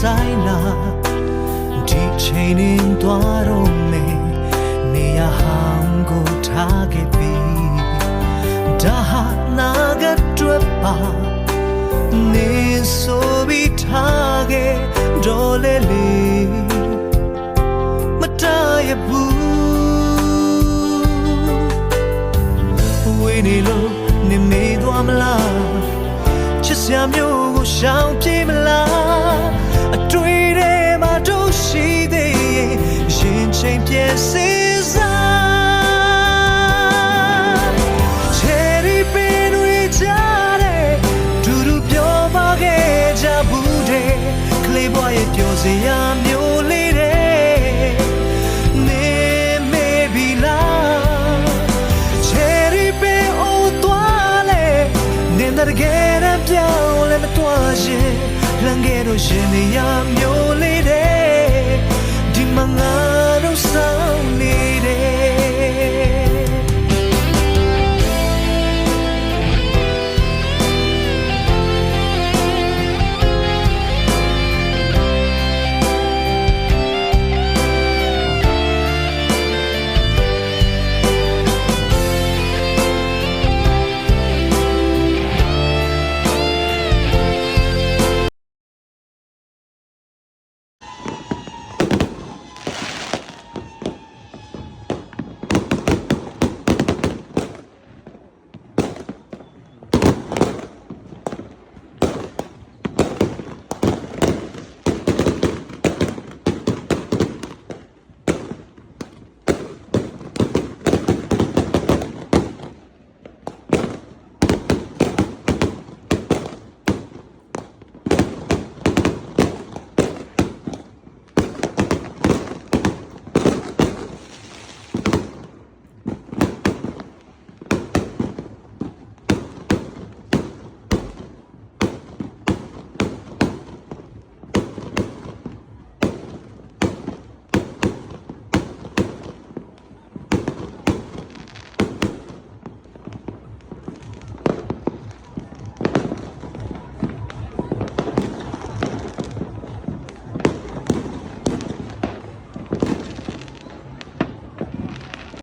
ဆိုင်လာဒီချိန်ရင်သွားတော့မယ်နေရဟောင်းကိုထားခဲ့ပြီဒါဟာနာကတွေ့ပါနေဆိုပြီးထားခဲ့တော့လေလေမတရဘူးဝေးနေလို့နေမေးသွားမလားချစ်စရာမျိုးကိုရှောင်ပြေးမလားအတွေ့ထဲမှာတို့ရှိသေးရင်ရှင်ချိန်ပြည့်စည်စားချယ်ရီပင်တွေကြတဲ့ဒူဒူပြောပါခဲ့ကြဘူးတဲ့ကလေးဘွားရဲ့ပြောစရာမျိုးလေးတဲ့နေမေပြီလားချယ်ရီပင်အိုးသွားလေနေတာတကယ်ပြောင်းလဲမတော်ရင်လမ်းခဲ့တော့ရှင်နေရမျိုးလေးတဲ့ဒီမှာငါတို့ဆောင်နေတယ်